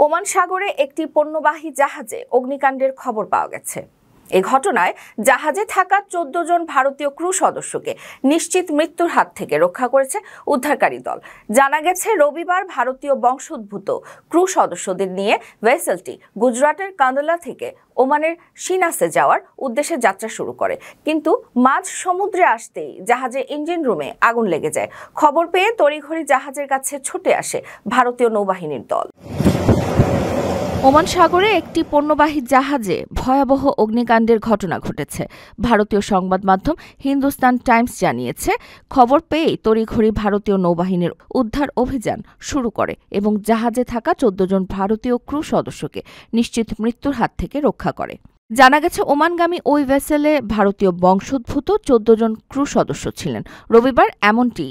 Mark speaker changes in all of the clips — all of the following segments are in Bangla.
Speaker 1: ওমান সাগরে একটি পণ্যবাহী জাহাজে অগ্নিকাণ্ডের খবর পাওয়া গেছে। এই ঘটনায় জাহাজে থাকা 14 জন ভারতীয় ক্রু সদস্যকে নিশ্চিত মৃত্যুর হাত থেকে রক্ষা করেছে উদ্ধারকারী দল। জানা গেছে, রবিবার ভারতীয় বংশোদ্ভূত ক্রু সদস্যদের নিয়ে ভেসেলটি গুজরাটের কান্দলা থেকে ওমানের শিনাসে যাওয়ার উদ্দেশ্যে যাত্রা শুরু করে, কিন্তু মাঝ সমুদ্রে আসতেই জাহাজের ইঞ্জিন রুমে আগুন লেগে যায়। খবর পেয়ে তড়িঘড়ি জাহাজের কাছে ছুটে আসে ভারতীয় নৌবাহিনীর দল। ওমান সাগরে একটি পণ্যবাহী জাহাজে ভয়াবহ অগ্নিকাণ্ডের ঘটনা ঘটেছে। ভারতীয় সংবাদ মাধ্যম হিন্দুস্তান টাইমস জানিয়েছে, খবর পেয়েই তড়িঘড়ি ভারতীয় নৌবাহিনীর উদ্ধার অভিযান শুরু করে এবং জাহাজে থাকা 14 জন ভারতীয় ক্রু সদস্যকে নিশ্চিত মৃত্যুর হাত থেকে রক্ষা করে। জানা গেছে, ওমানগামী ওই ভেসেলে ভারতীয় বংশোদ্ভূত 14 জন ক্রু সদস্য ছিলেন। রবিবার এমনটি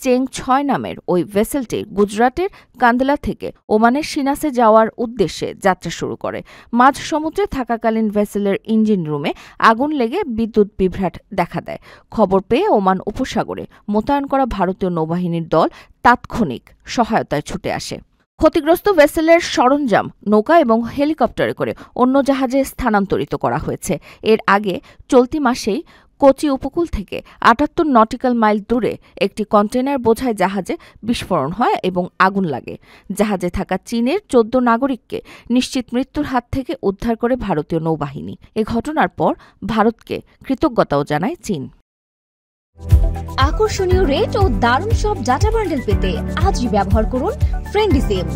Speaker 1: চেং 6 নামের ওই ভেসেলটি গুজরাটের কান্দলা থেকে ওমানের শিনাসে যাওয়ার উদ্দেশ্যে যাত্রা শুরু করে। মাঝ সমুদ্রে থাকাকালীন ভেসেলের ইঞ্জিন রুমে আগুন লেগে বিদ্যুৎ বিভ্রাট দেখা দেয়। খবর পেয়ে ওমান উপসাগরে মোতায়েন করা ভারতীয় নৌবাহিনীর দল তাৎক্ষণিক সহায়তায় ছুটে আসে। ক্ষতিগ্রস্ত ভেসেলের সরঞ্জাম নৌকা এবং হেলিকপ্টারে করে অন্য জাহাজে স্থানান্তরিত করা হয়েছে। এর আগে চলতি মাসেই কোচি উপকূল থেকে 78 নটিক্যাল মাইল দূরে একটি কন্টেইনার বোঝাই জাহাজে বিস্ফোরণ হয় এবং আগুন লাগে। জাহাজে থাকা চীনের 14 নাগরিককে নিশ্চিত মৃত্যুর হাত থেকে উদ্ধার করে ভারতীয় নৌবাহিনী। এ ঘটনার পর ভারতকে কৃতজ্ঞতাও জানায় চীন।
Speaker 2: আকর্ষণীয় রেট ও দারুণ সব ডাটা বান্ডেল পেতে আজই ব্যবহার করুন ফ্রেন্ডলি সিম।